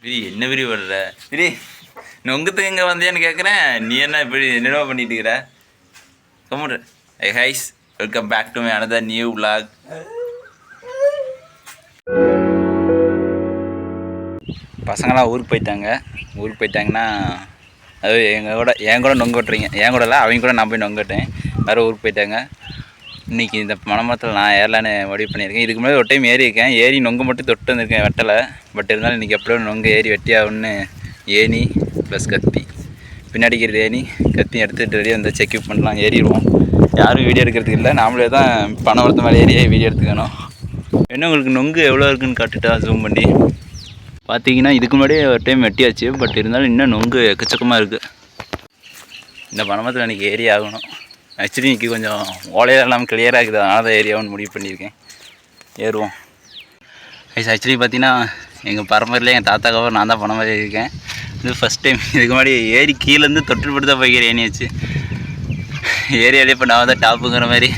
விரி என்ன விரி வர்ற விரி நொங்கத்துக்கு எங்கே வந்தியான்னு கேட்குறேன். நீ என்ன இப்படி என்னென்ன பண்ணிட்டு இருக்கிற? கம்முடு. Hi guys welcome back to my another new vlog. பசங்களாம் ஊருக்கு போயிட்டாங்கன்னா அது என் கூட நொங்க வெட்டுறீங்க. என் கூட இல்லை, அவங்க கூட நான் போய் நொங்க வெட்டேன். வேறு ஊருக்கு போயிட்டாங்க. இன்றைக்கி இந்த மணமரத்தில் நான் ஏறலான்னு முடிவு பண்ணியிருக்கேன். இதுக்கு முன்னாடி ஒரு டைம் ஏறியிருக்கேன். ஏறி நொங்கு மட்டும் தொட்டு வந்திருக்கேன், வெட்டலை. பட் இருந்தாலும் இன்றைக்கி எப்படியோ நொங்கு ஏறி வெட்டியாகுன்னு ஏணி ப்ளஸ் கத்தி, பின்னாடி இருக்கிறது ஏணி கத்தி எடுத்துகிட்டு ரெடியாக வந்து செக்யூப் பண்ணலாம், ஏறிடுவோம். யாரும் வீடியோ எடுக்கிறதுக்கு இல்லை, நாமளே தான் பனைமரத்து மேலே ஏறியே வீடியோ எடுத்துக்கணும். என்ன உங்களுக்கு நொங்கு எவ்வளோ இருக்குதுன்னு காட்டுட்டா ஜூம் பண்ணி பார்த்தீங்கன்னா, இதுக்கு முன்னாடியே ஒரு டைம் வெட்டியாச்சு. பட் இருந்தாலும் இன்னும் நொங்கு எக்கச்சக்கமாக இருக்குது. இந்த பனைமரத்தில் இன்றைக்கி ஏறி ஆகணும். ஆக்சுவலி இன்றைக்கி கொஞ்சம் ஓலையில் எல்லாம் கிளியராக இருக்குது, அதனால தான் ஏரியாவுன்னு முடிவு பண்ணியிருக்கேன். ஏறுவோம். ஆக்சுவலி பார்த்தீங்கன்னா, எங்கள் பரம்பரையில் எங்கள் தாத்தாக்காக நான் தான் பனை மாதிரி இருக்கேன். இது ஃபஸ்ட் டைம். இதுக்கு முன்னாடி ஏறி கீழேருந்து தொட்டில் போட்டு தான் போய்க்கிறேன் ஏனியாச்சு. ஏரியாலே இப்போ நான் தான் டாப்புங்கிற மாதிரி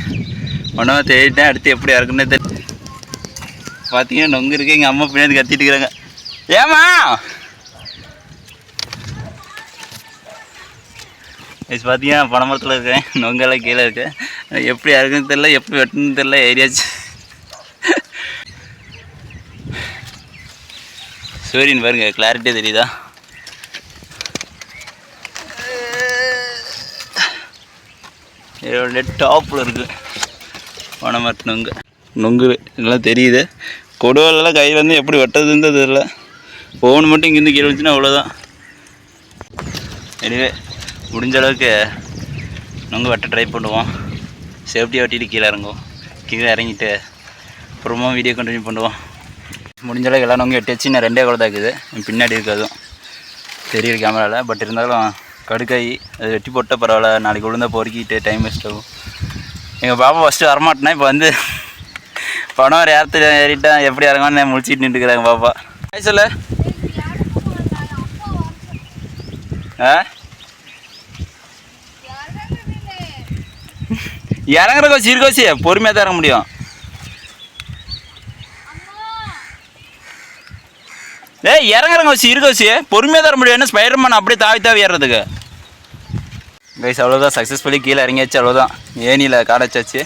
ஒன்றும் தேடிட்டேன். அடுத்து எப்படி இருக்குன்னு தெரியல. பார்த்தீங்கன்னா நொங்கு இருக்குது. எங்கள் அம்மா பின்னாடி கத்திட்டு இருக்கிறாங்க. ஏமா இது பார்த்தீங்கன்னா பனைமரத்தில் இருக்கேன். நொங்கெல்லாம் கீழே இருக்கேன். எப்படி இருக்குன்னு தெரில, எப்படி வெட்டணுன்னு தெரில. ஏரியாச்சு சூரியன் பாருங்க, கிளாரிட்டியாக தெரியுதா? இதோட டாப்பில் இருக்குது பனைமரத்து நொங்கு எல்லாம் தெரியுது. கொடுவலெல்லாம் கையில் வந்து எப்படி வெட்டுறதுன்னு தெரியல. ஃபோன் மட்டும் இங்கேருந்து கீழே வச்சுன்னா அவ்வளோதான். எனவே முடிஞ்ச அளவுக்கு நொங்கு வெட்ட ட்ரை பண்ணுவோம். சேஃப்டியாக வெட்டிட்டு கீழே இறங்குவோம். கீழே இறங்கிட்டு அப்புறமா வீடியோ கண்டினியூ பண்ணுவோம். முடிஞ்ச அளவுக்கு எல்லாம் நொங்கு வெட்டியாச்சு. இன்னும் 2 கூட தான் இருக்குது. பின்னாடி இருக்கிறதும் தெரியல கேமராவில். பட் இருந்தாலும் கடுக்காய் அது வெட்டி போட்டால் பரவாயில்ல. நாளைக்கு விழுந்தால் பொறுக்கிட்டு டைம் வேஸ்ட் ஆகும். எங்கள் பாப்பா ஃபஸ்ட்டு வரமாட்டேன்னா இப்போ வந்து பணம் ஒரு ஏறத்தில் ஏறிட்டா எப்படி இறங்குவான்னு முடிச்சிட்டு நின்றுக்கிறாங்க பாப்பா. சொல்ல இறங்குற கோச்சி இருக்கோச்சி பொறுமையாக தான் இறங்க முடியும். இறங்குறங்க வச்சு இருக்கோச்சி பொறுமையாக தான் முடியும். என்ன ஸ்பைடர்மேன் அப்படியே தாவி ஏறுறதுக்கு. கைஸ் அவ்வளோதான், சக்ஸஸ்ஃபுல்லி கீழே இறங்கியாச்சு. அவ்வளோதான், ஏனியில் காடச்சாச்சு.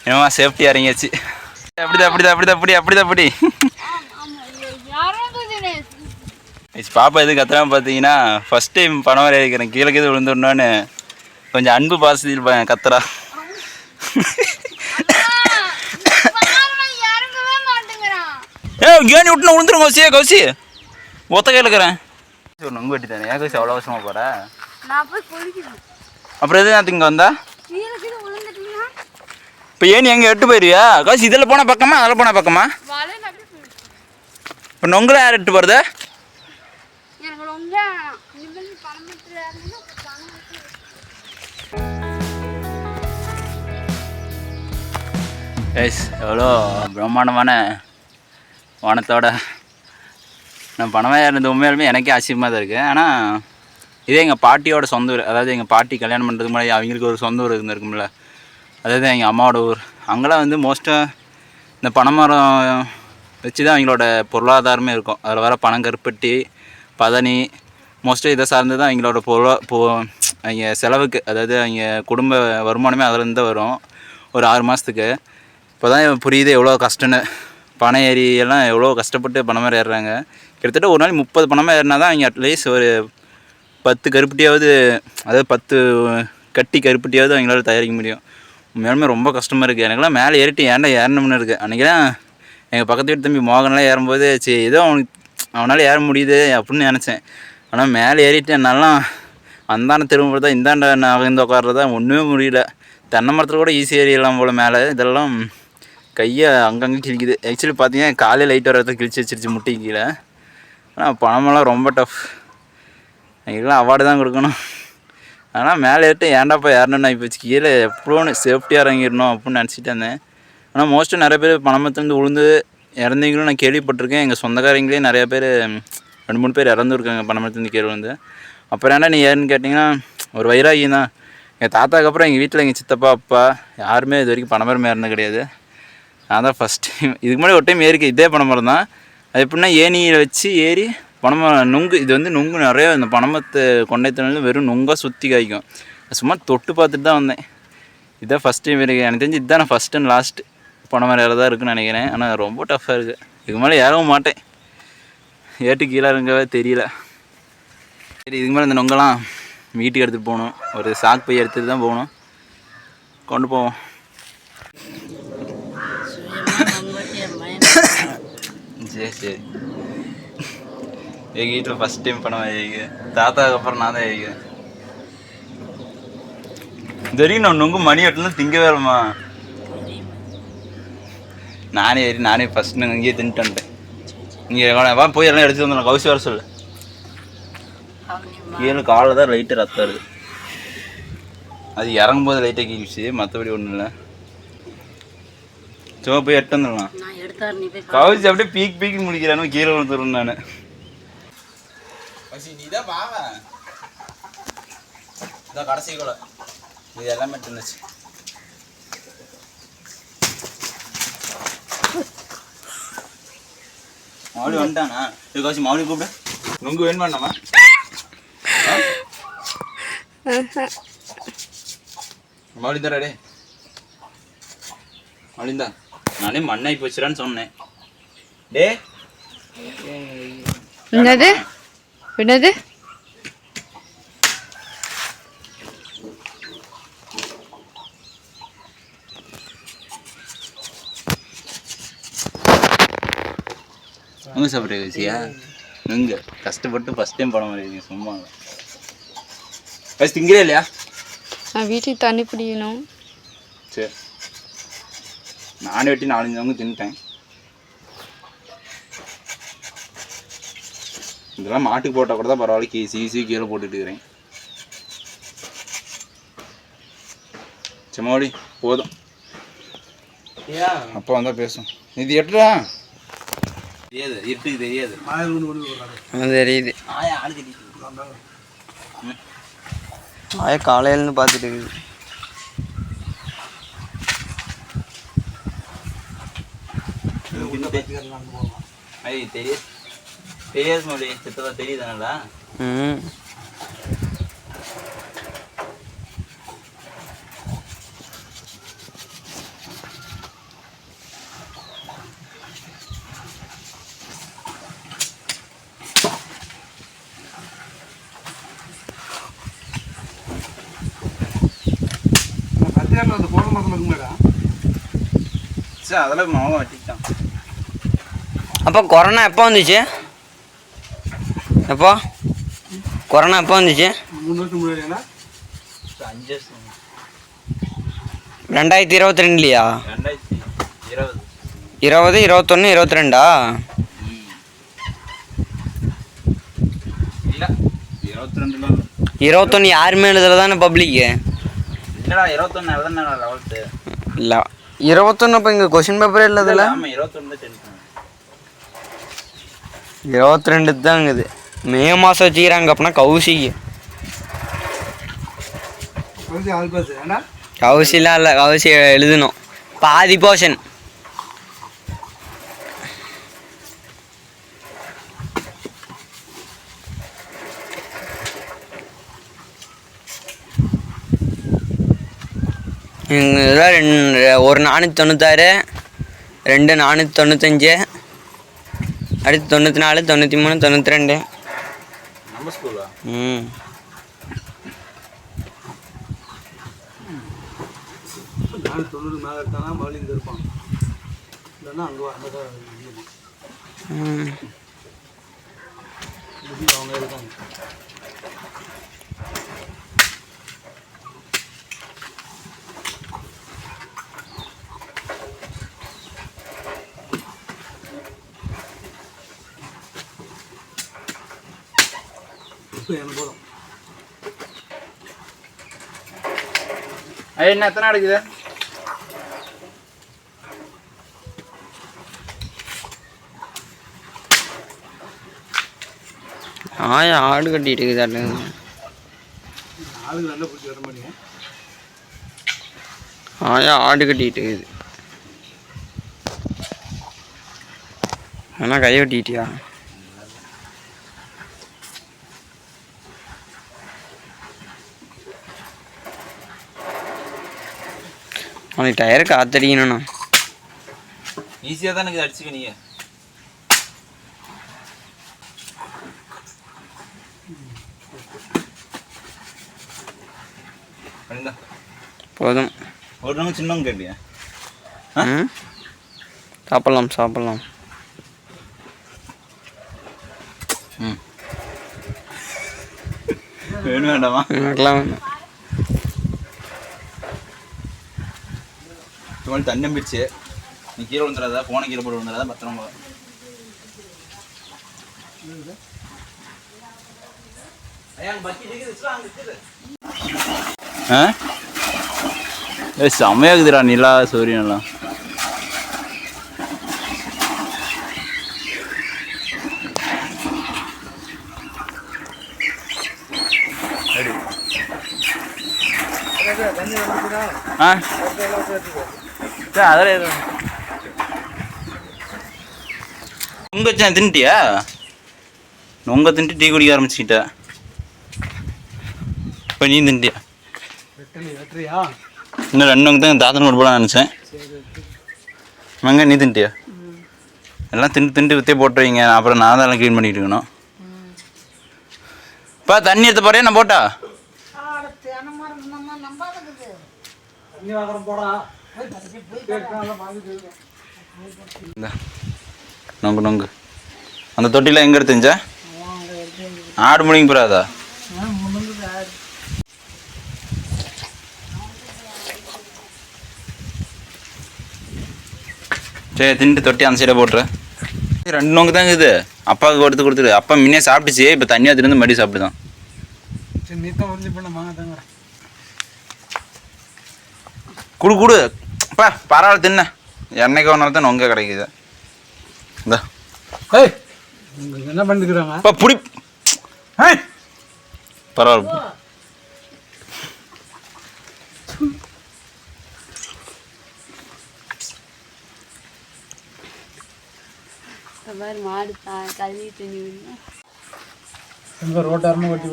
என்னமா சேஃப்டியாக இறங்கியாச்சு. அப்படி பாப்பா எது கத்துறாம பார்த்தீங்கன்னா, ஃபஸ்ட் டைம் பணம் வரை இருக்கிறேன். கீழே கீழே விழுந்துடணுன்னு கொஞ்சம் அன்பு பாசத்தில் கத்துறா. ஏனி விட்டுனா விழுந்துரும் கௌசி ஒத்த கையில் இருக்கிறேன். ஒரு நொங்கு வெட்டி தானே ஏன் கௌசி அவ்வளோ அவசரமாக போகிறேன்? அப்புறம் எது நேரத்துக்கு இங்கே வந்தா? இப்போ ஏனி எங்கே எட்டு போயிருவியா கௌசி? இதில் போனால் பக்கமா அதில் போனால் பக்கமா? இப்போ நொங்கில் யார் எட்டு போகிறது? எவ்வளோ பிரம்மாண்டமான வானத்தோட நான் பணமாக இருந்தது உண்மையாலுமே எனக்கே ஆச்சரியமாக தான் இருக்குது. ஆனால் இதே எங்கள் பாட்டியோட சொந்த ஊர். அதாவது எங்கள் பாட்டி கல்யாணம் பண்ணுறதுக்கு முன்னாடி அவங்களுக்கு ஒரு சொந்த ஊர் இருந்திருக்கும்ல, அதாவது எங்கள் அம்மாவோட ஊர். அங்கெல்லாம் வந்து மோஸ்ட்டாக இந்த பனைமரம் வச்சு தான் அவங்களோட பொருளாதாரமே இருக்கும். அதில் வர பனங்கருப்பட்டி, பதனி மோஸ்ட்டாக இதை சார்ந்து தான் அவங்களோட அவங்க செலவுக்கு, அதாவது அவங்க குடும்ப வருமானமே அதிலேருந்து தான் வரும். ஒரு 6 மாதத்துக்கு. இப்போ தான் புரியுது எவ்வளோ கஷ்டன்னு. பனை ஏறி எல்லாம் எவ்வளோ கஷ்டப்பட்டு பனைமரம் ஏறுறாங்க. கிட்டத்தட்ட ஒரு நாள் 30 பனைமரம் ஏறினா தான் அவங்க அட்லீஸ்ட் ஒரு 10 கருப்பட்டியாவது, அதாவது 10 கட்டி கருப்பட்டியாவது அவங்களால தயாரிக்க முடியும். உண்மையாலுமே ரொம்ப கஷ்டமாக இருக்குது. எனக்குலாம் மேலே ஏறிட்டு ஏறணும்னு இருக்குது. அன்றைக்கெல்லாம் எங்கள் பக்கத்து வீட்டு தம்பி மோகன்லாம் ஏறும்போது சரி ஏதோ அவனால் ஏற முடியுது அப்படின்னு நினச்சேன். ஆனால் மேலே ஏறிட்டு என்னாலாம் அந்தாண்ட திரும்புறதா இந்தாண்ட நகர்ந்து உட்காடுறதா ஒன்றுமே முடியல. தென்னை மரத்தில் கூட ஈஸி ஏறிடலாம் போல். மேலே இதெல்லாம் கையை அங்கங்கே கிழிக்குது. ஆக்சுவலி பார்த்தீங்கன்னா காலையில் லைட் வர இடத்துல கிழிச்சு வச்சிருச்சு முட்டி கீழே. ஆனால் பணமெல்லாம் ரொம்ப டஃப். எங்களுக்கெல்லாம் அவார்டு தான் கொடுக்கணும். ஆனால் மேலே ஏறிட்டு ஏன்டாப்பா ஏறணும்னு ஆகிப்போச்சு. கீழே எப்படின்னு சேஃப்டியாக இறங்கிடணும் அப்படின்னு நினச்சிட்டு இருந்தேன். ஆனால் மோஸ்ட்டு நிறைய பேர் பனைமரத்துலேருந்து விழுந்து இறந்தீங்களும் நான் கேள்விப்பட்டிருக்கேன். எங்கள் சொந்தக்காரங்களே நிறையா பேர் 2-3 பேர் இறந்துருக்காங்க பனைமரத்துலேருந்து கீழே வந்து. அப்புறம் ஏன்னா நீ ஏன்னு கேட்டிங்கன்னா ஒரு வைராகி தான். எங்கள் தாத்தாக்கு அப்புறம் எங்கள் வீட்டில் எங்கள் சித்தப்பா அப்பா யாருமே இது வரைக்கும் பனைமரம் ஏறினது கிடையாது. நான் தான் ஃபஸ்ட் டைம். இதுக்கு முன்னாடி ஒரு டைம் ஏறிக்க இதே பனைமரம் தான். அது எப்படின்னா ஏணியில் வச்சு ஏறி பனம நுங்கு இது வந்து நுங்கு நிறையா இந்த பனமரத்து கொண்டைத்தலையில் வெறும் நுங்காக சுற்றி காய்க்கும். சும்மா தொட்டு பார்த்துட்டு தான் வந்தேன். இதுதான் ஃபஸ்ட் டைம் இருக்குது எனக்கு தெரிஞ்சு. இதுதான் நான் ஃபஸ்ட் அண்ட் லாஸ்ட் பனமரம் ஏறதாக இருக்குன்னு நினைக்கிறேன். ஆனால் ரொம்ப டஃப்பாக இருக்குது. இதுக்கு மேலே ஏறவும் மாட்டேன். ஏட்டு கீழே இருங்கவே தெரியல. சரி, இதுக்கு மேலே இந்த நொங்கெல்லாம் வீட்டுக்கு எடுத்துகிட்டு போகணும். ஒரு சாக்கு பை எடுத்துகிட்டு தான் போகணும். கொண்டு போவோம். சரி சரி. எங்கள் வீட்டில் ஃபஸ்ட் டைம் பணம் ஏறிக்குது. தாத்தாவுக்கு அப்புறம் நான் தான் ஏறிக்குது. இது வரைக்கும் நான் நொங்கு மணி எட்டுலாம் திங்க வேணுமா? நானே ஏறி நானே ஃபஸ்ட் நாங்கள் இங்கேயே தின்ட்டு வந்துட்டேன். இங்கே வா போய் எல்லாம் எடுத்துகிட்டு வந்தோம். கவுசி வர சொல்லு. கீழே காலில் தான் லைட்டாக ரத்தம் வருது. அது இறங்கும்போது லைட்டாக கீழ்ச்சி, மற்றபடி ஒன்றும் இல்லை. சும்மா போய் எட்டு வந்துடலாம். கவுசி அப்படியே பீக் முடிக்கிறானு கீழே விழுந்துடும். நான் நீ தான் வாங்க. இதான் கடைசி கூட இது எல்லாமே இருந்துச்சு. மறுபடியும் வந்துட்டானா? இது கவுசி மறுபடியும் கூப்பிடு. நொங்கு வேணும் வேண்டாமா? மறுபடியும் தரா டே. மறுபடியும் தான். நானே மண்ணாய் போச்சுடான்னு சொன்னேன். டே என்னது என்னது? நொங்கு சாப்பிட்ற கசியா? நொங்கு கஷ்டப்பட்டு ஃபஸ்ட் டைம் படம் மாதிரி சும்மா ஃபஸ்ட் திங்கிறே இல்லையா? நான் வீட்டுக்கு தண்ணி பிடிக்கணும். சரி, நானே வெட்டி 4-5 நொங்கு தின்ட்டேன். இதெல்லாம் மாட்டுக்கு போட்டால் கூட தான் பரவாயில்ல. சீசி கீழே போட்டுட்டு இருக்கிறேன். சும்மாடி போதும். அப்பா வந்தால் பேசும். இது எட்டுறா தெரியாது, இருட்டுக்கு தெரியாது. தெரியுது. ஆயா காலையிலேருந்து பார்த்துட்டு இருக்குது. தெரியாது மொழி சித்ததா தெரியுதானடா. அதெல்லாம் மாவா வட்டிட்டான். அப்போ கொரோனா எப்போ வந்துச்சு? எப்போ கொரோனா எப்போ வந்துச்சு? 2022 20, 21, 22 21 யாருமே எழுதுல தானே பப்ளிக்கு? இல்லடா 21 11 இல்லை 21. இப்போ இங்கே கொஷின் பேப்பரே இல்லதில்ல. 22 தாங்குது. மே மாதம் வச்சுக்கிறாங்க. அப்படின்னா கவுசிக்கு கவுசிலாம் இல்லை. கவுசி எழுதணும் பாதி போர்ஷன். இதில் ஒரு 496, 2 495, அடுத்து 94, 93, 92. நம்ம ஸ்கூலா? நான் 90 மேலே இருக்கானா மறுபடியும் இருப்பான். இல்லைன்னா அங்கே அங்கே அவங்க இருக்காங்க. என்ன எத்தனை அடிக்குது? ஆடு கட்டிட்டு இருக்குதாட்டு. ஆடு கட்டிட்டு இருக்குது. ஆனால் கை வெட்டிட்டியா? உனக்கு டயரை காத்தடிக்கணும்ண்ணா. ஈஸியாக தான் எனக்கு அடிச்சுக்க நீங்க. போதும். ஒரு நம்ம சின்னவங்க கேட்டியா? சாப்பிட்லாம். வேணும் வேண்டாமா? எனக்குலாம் வேணும். சும்மா தண்ணி பிடிச்சி நீ கீழே விழுந்துடாதா, போன கீழே போட்டு விழுந்துடாதா, பத்திரமா. செம்மையாக்குதுடா நிலா சூரியனெல்லாம். அதெல்லாம் உங்க தின்ட்டியா? உங்க தின்ட்டு டீ குடிக்க ஆரம்பிச்சுக்கிட்ட. இப்போ நீ தின்ட்டியா? இன்னும் 2 தான் தாத்தன் கொண்டு போகலான்னு நினச்சேன். நீ தின்ட்டியா? எல்லாம் திண்டு வித்தே போட்டுருவீங்க. அப்புறம் நான் தான் எல்லாம் க்ளீன் பண்ணிட்டு இருக்கணும். இப்போ தண்ணி எடுத்து போறியா நான் போட்டா? நொங்கு அந்த தொட்டிலாம் எங்கே எடுத்துச்சா? ஆடு முடிங்க போறாதா? சரி தின்ட்டு தொட்டி அந்த சைடை போட்டுரு. 2 நொங்கு தாங்க இது. அப்பாவுக்கு கொடுத்துரு. அப்பா முன்னே சாப்பிட்டுச்சு. இப்போ தண்ணியாக திருந்து மறுபடியும் சாப்பிட்டுதான். குடு அப்பா பரவாயில்ல தின்ன. என்னைக்கு ஒரு நாள் தான் நொங்க கிடைக்குது. இந்த என்ன பண்ணிக்கிறாங்க? அப்பா புடி பரவாயில்ல. மாடு கழுவி தண்ணி எங்க ரோட்டாரமா கட்டி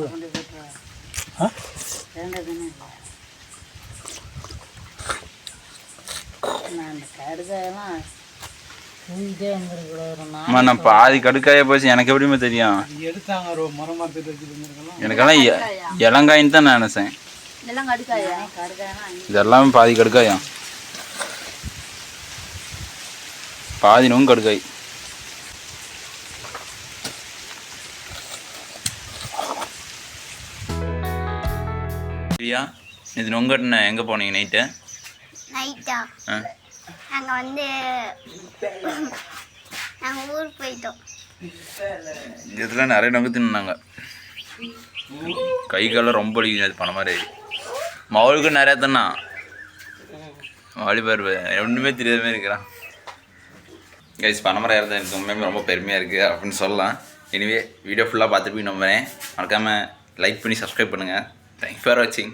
நான் பாதி கடுக்காய போச்சு. எனக்கு எப்படியுமே தெரியும். எனக்கெல்லாம் இளங்காயின்னு தான் நான் நினைச்சேன். இது எல்லாமே பாதி கடுக்காயா, பாதி நொங்கு கடுக்காய். இது நொங்கட்டுன எங்கே போனீங்க நைட்டு? நைட்டா நாங்கள் வந்து நாங்கள் ஊருக்கு போயிட்டோம். இதில் நிறைய நொங்கு தின்னாங்க. கை காலம் ரொம்ப வலிக்குது. அது பண மாதிரி மவுளுக்கு நிறையா தின்னா. வாலிபார் ஒன்றுமே தெரியாத மாதிரி இருக்கிறான். கைஸ் பணமரம் ஏறது எனக்கு உண்மையுமே ரொம்ப பெருமையாக இருக்குது அப்படின்னு சொல்லலாம். எனிவே வீடியோ ஃபுல்லாக பார்த்துட்டு நம்புறேன். மறக்காமல் லைக் பண்ணி சப்ஸ்கிரைப் பண்ணுங்கள். தேங்க்ஸ் ஃபார் வாட்சிங்.